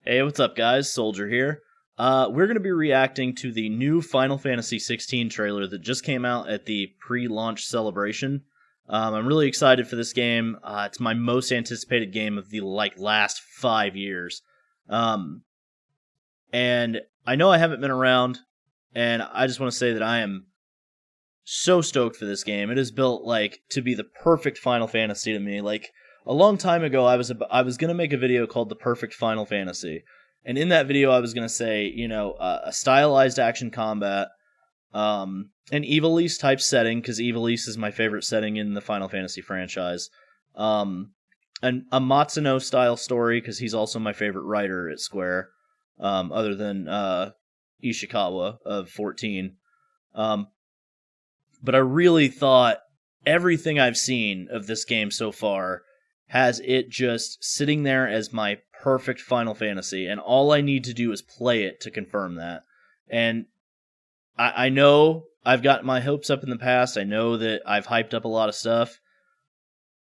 Hey, what's up, guys? Soldier here. We're going to be reacting to the new Final Fantasy XVI trailer that just came out at the pre-launch celebration. I'm really excited for this game. It's my most anticipated game of the last 5 years. And I know I haven't been around, and I just want to say that I am so stoked for this game. It is built to be the perfect Final Fantasy to me. A long time ago, I was going to make a video called The Perfect Final Fantasy. And in that video, I was going to say, a stylized action combat, an ivalice type setting, because ivalice is my favorite setting in the Final Fantasy franchise, and a Matsuno style story, because he's also my favorite writer at Square, other than Ishikawa of 14. But I really thought everything I've seen of this game so far has it just sitting there as my perfect Final Fantasy, and all I need to do is play it to confirm that. And I know I've got my hopes up in the past. I know that I've hyped up a lot of stuff.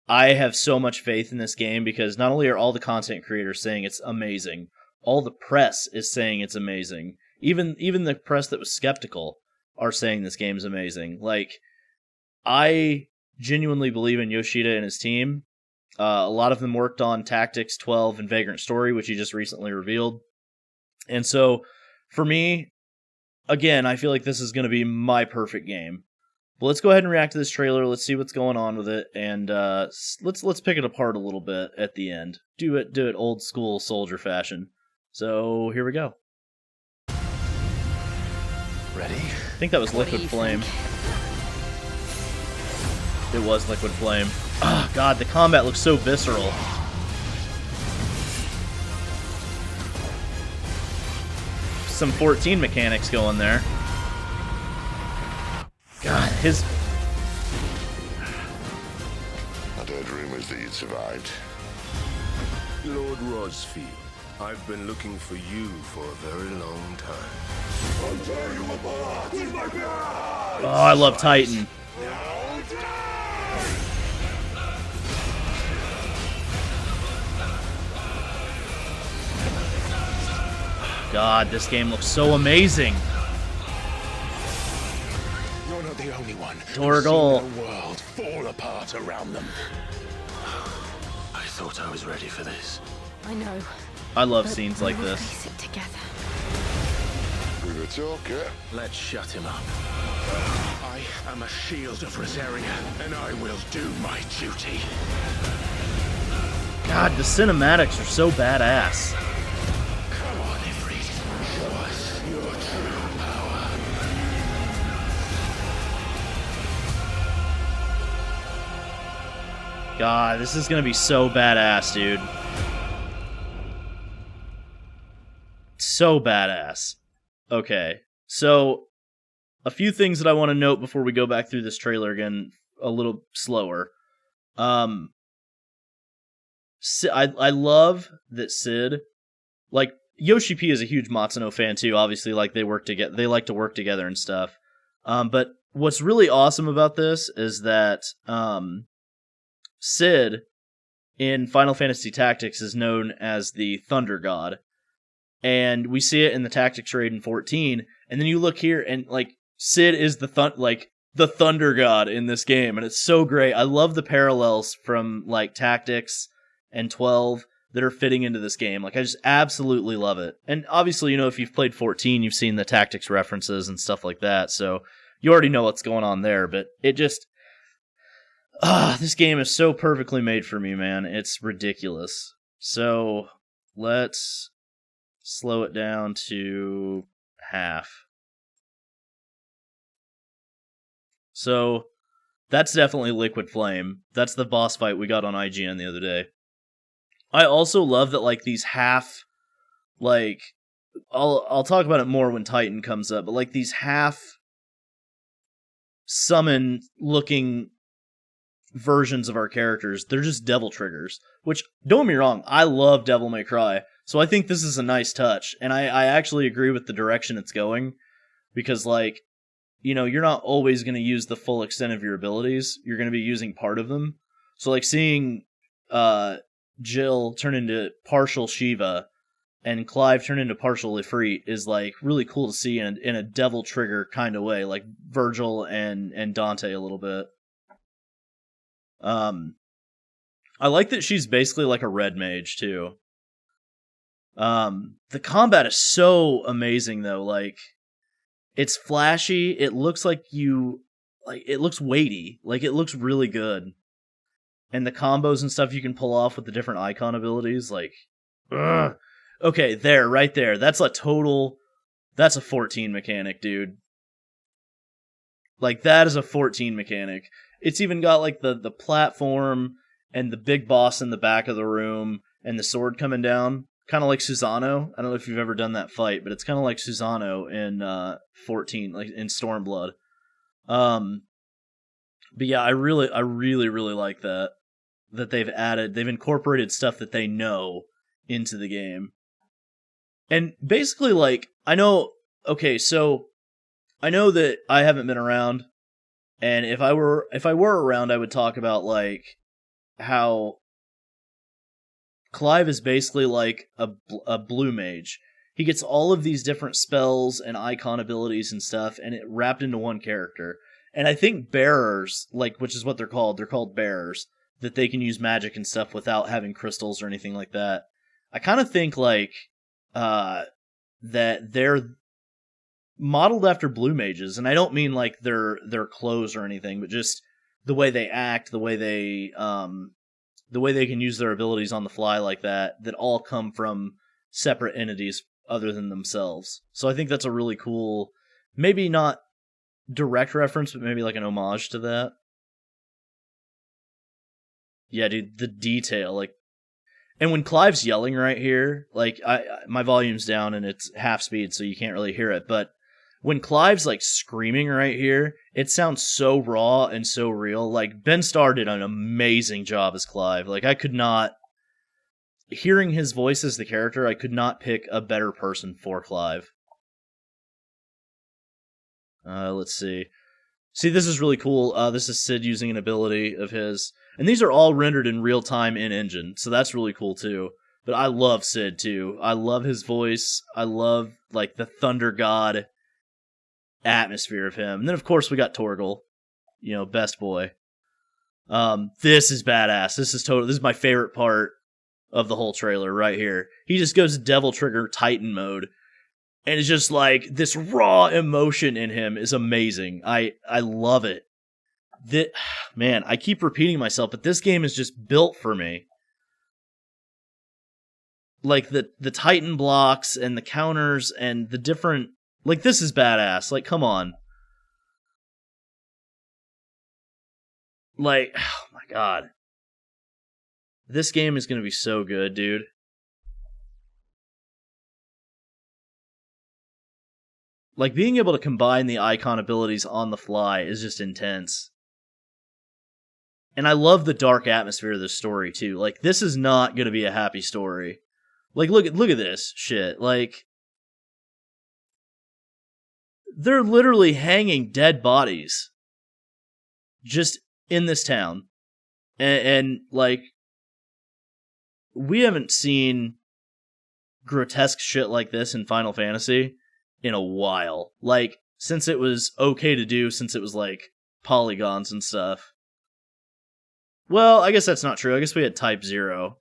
I have so much faith in this game because not only are all the content creators saying it's amazing, all the press is saying it's amazing. Even the press that was skeptical are saying this game is amazing. I genuinely believe in Yoshida and his team. A lot of them worked on Tactics 12 and Vagrant Story, which he just recently revealed. And so, for me, again, I feel like this is going to be my perfect game. But let's go ahead and react to this trailer. Let's see what's going on with it, and let's pick it apart a little bit at the end. Do it old school soldier fashion. So here we go. Ready? I think that was Liquid Flame. It was Liquid Flame. Oh god, the combat looks so visceral. Some 14 mechanics going there. God, his... I'd heard rumors that you'd survived. Lord Rosfield, I've been looking for you for a very long time. I'll tear you apart with my blood! Oh, I love Titan. God, this game looks so amazing. You're not the only one. Torgal. The world fall apart around them. I thought I was ready for this. I know. I love scenes like We'll this. face it together. We were talking. Let's shut him up. I am a shield of Rosaria, and I will do my duty. God, the cinematics are so badass. Come on, Ifrit. Show us your true power. God, this is gonna be so badass, dude. So badass. Okay, so a few things that I want to note before we go back through this trailer again a little slower. I love that Sid, Yoshi P is a huge Matsuno fan too. Obviously, they work together. They like to work together and stuff. But what's really awesome about this is that Sid in Final Fantasy Tactics is known as the Thunder God, and we see it in the Tactics raid in 14. And then you look here, and Sid is the Thunder God in this game, and it's so great. I love the parallels from Tactics and 12 that are fitting into this game. I just absolutely love it. And obviously, if you've played 14, you've seen the Tactics references and stuff like that, so you already know what's going on there. But it just, this game is so perfectly made for me, man. It's ridiculous. So let's slow it down to half. So, that's definitely Liquid Flame. That's the boss fight we got on IGN the other day. I also love that, these half, I'll talk about it more when Titan comes up, but, these half summon-looking versions of our characters, they're just devil triggers. Which, don't get me wrong, I love Devil May Cry, so I think this is a nice touch, and I actually agree with the direction it's going, because, you're not always going to use the full extent of your abilities. You're going to be using part of them. So, seeing Jill turn into partial Shiva and Clive turn into partial Ifrit is like really cool to see in a Devil Trigger kind of way, like Virgil and Dante a little bit. I like that she's basically like a red mage too. The combat is so amazing though, like it's flashy, it looks like it looks weighty, like it looks really good. And the combos and stuff you can pull off with the different icon abilities, like ugh. Okay, right there. That's a 14 mechanic, dude. Like that is a 14 mechanic. It's even got like the platform and the big boss in the back of the room and the sword coming down. Kind of like Susano. I don't know if you've ever done that fight, but it's kind of like Susano in 14, like in Stormblood. But yeah, I really like that they've incorporated stuff that they know into the game. And basically, like, I know that I haven't been around, and if I were around, I would talk about like how Clive is basically like a blue mage. He gets all of these different spells and icon abilities and stuff, and it wrapped into one character. And I think bearers, like, which is what they're called bearers, that they can use magic and stuff without having crystals or anything like that. I kind of think like that they're modeled after blue mages, and I don't mean like their clothes or anything, but just the way they act, the way they can use their abilities on the fly like that all come from separate entities other than themselves. So I think that's a really cool, maybe not direct reference, but maybe like an homage to that. Yeah, dude, the detail, like, and when Clive's yelling right here, like, my volume's down and it's half speed, so you can't really hear it, but when Clive's, like, screaming right here, it sounds so raw and so real. Like, Ben Starr did an amazing job as Clive. Like, hearing his voice as the character, I could not pick a better person for Clive. Let's see. See, this is really cool. This is Sid using an ability of his. And these are all rendered in real time in-engine, so that's really cool too. But I love Sid too. I love his voice. I love, like, the Thunder God atmosphere of him. And then, of course, we got Torgal. Best boy. This is badass. This is my favorite part of the whole trailer right here. He just goes Devil Trigger Titan mode. And it's just like, this raw emotion in him is amazing. I love it. Man, I keep repeating myself, but this game is just built for me. Like, the Titan blocks and the counters and the different... Like, this is badass. Like, come on. Like, oh my god. This game is going to be so good, dude. Like, being able to combine the icon abilities on the fly is just intense. And I love the dark atmosphere of this story, too. Like, this is not going to be a happy story. Like, look at this shit. Like, they're literally hanging dead bodies just in this town. And like, we haven't seen grotesque shit like this in Final Fantasy in a while. Like, since it was okay to do, since it was like polygons and stuff. Well, I guess that's not true. I guess we had Type 0.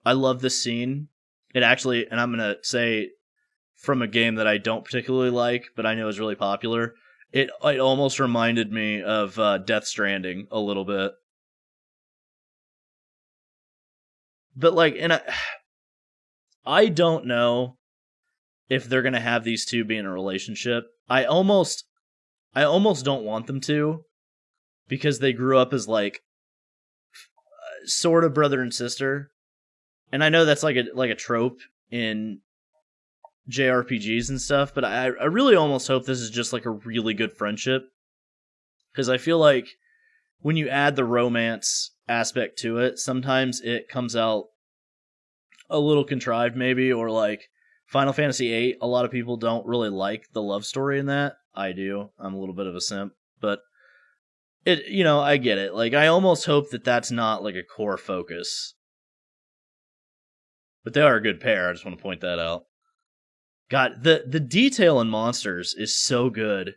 I love this scene. It actually, and I'm going to say from a game that I don't particularly like, but I know is really popular, it almost reminded me of Death Stranding a little bit. But like, I don't know if they're going to have these two be in a relationship. I almost don't want them to, because they grew up as like sort of brother and sister. And I know that's like a trope in JRPGs and stuff, but I really almost hope this is just like a really good friendship. Because I feel like when you add the romance aspect to it, sometimes it comes out a little contrived maybe, or like Final Fantasy VIII, a lot of people don't really like the love story in that. I do. I'm a little bit of a simp. But I get it. Like, I almost hope that that's not like a core focus. But they are a good pair. I just want to point that out. God, the detail in Monsters is so good.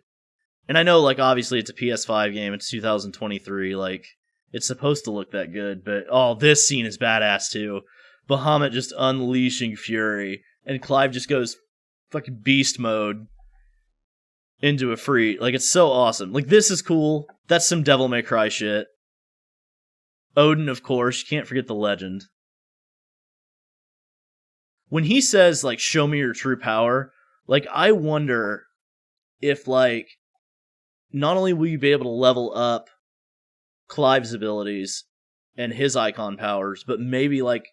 And I know, like, obviously it's a PS5 game. It's 2023. Like, it's supposed to look that good. But, this scene is badass, too. Bahamut just unleashing fury. And Clive just goes fucking beast mode into a free. Like, it's so awesome. Like, this is cool. That's some Devil May Cry shit. Odin, of course. You can't forget the legend. When he says, like, show me your true power, like, I wonder if, like, not only will you be able to level up Clive's abilities and his icon powers, but maybe, like,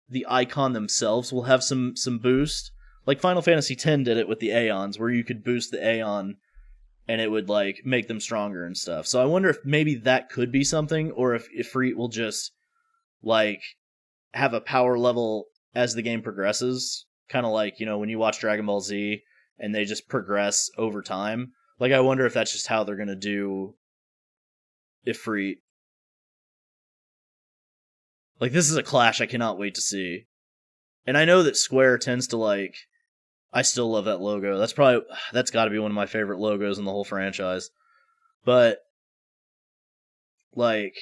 the icon themselves will have some boost. Like, Final Fantasy X did it with the Aeons, where you could boost the Aeon and it would, like, make them stronger and stuff. So I wonder if maybe that could be something, or if Ifrit will just, like, have a power level as the game progresses. Kind of like, when you watch Dragon Ball Z and they just progress over time. Like, I wonder if that's just how they're going to do Ifrit. Like, this is a clash I cannot wait to see. And I know that Square tends to, like... I still love that logo. That's got to be one of my favorite logos in the whole franchise. But, like...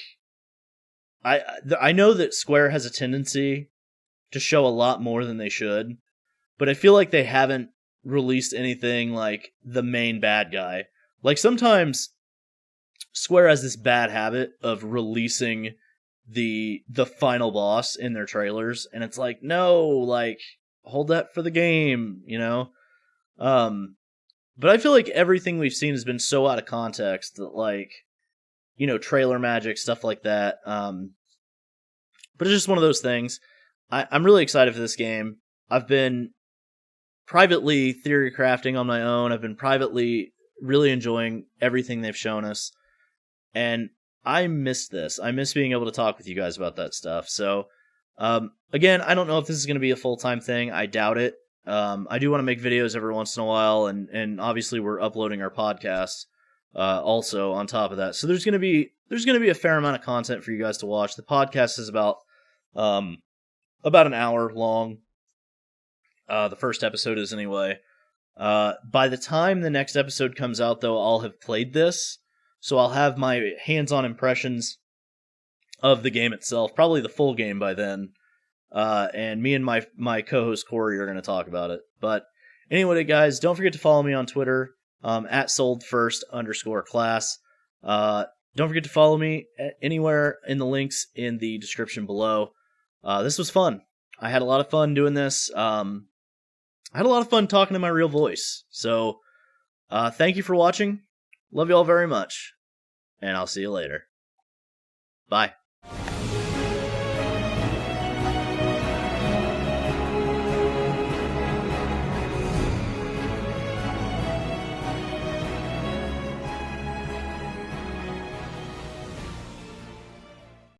I know that Square has a tendency to show a lot more than they should. But I feel like they haven't released anything like the main bad guy. Like, sometimes Square has this bad habit of releasing the final boss in their trailers, and it's like, no, like, hold that for the game, but I feel like everything we've seen has been so out of context that, like, trailer magic, stuff like that. But it's just one of those things. I'm really excited for this game. I've been privately theory crafting on my own. I've been privately really enjoying everything they've shown us, and I miss this. I miss being able to talk with you guys about that stuff. So, again, I don't know if this is going to be a full-time thing. I doubt it. I do want to make videos every once in a while, and obviously we're uploading our podcast also on top of that. So there's going to be a fair amount of content for you guys to watch. The podcast is about an hour long. The first episode is anyway. By the time the next episode comes out, though, I'll have played this. So I'll have my hands-on impressions of the game itself, probably the full game by then. And me and my co-host Corey are going to talk about it. But anyway, guys, don't forget to follow me on Twitter, at soldfirst_class. Don't forget to follow me anywhere in the links in the description below. This was fun. I had a lot of fun doing this. I had a lot of fun talking in my real voice. So, thank you for watching. Love you all very much. And I'll see you later. Bye.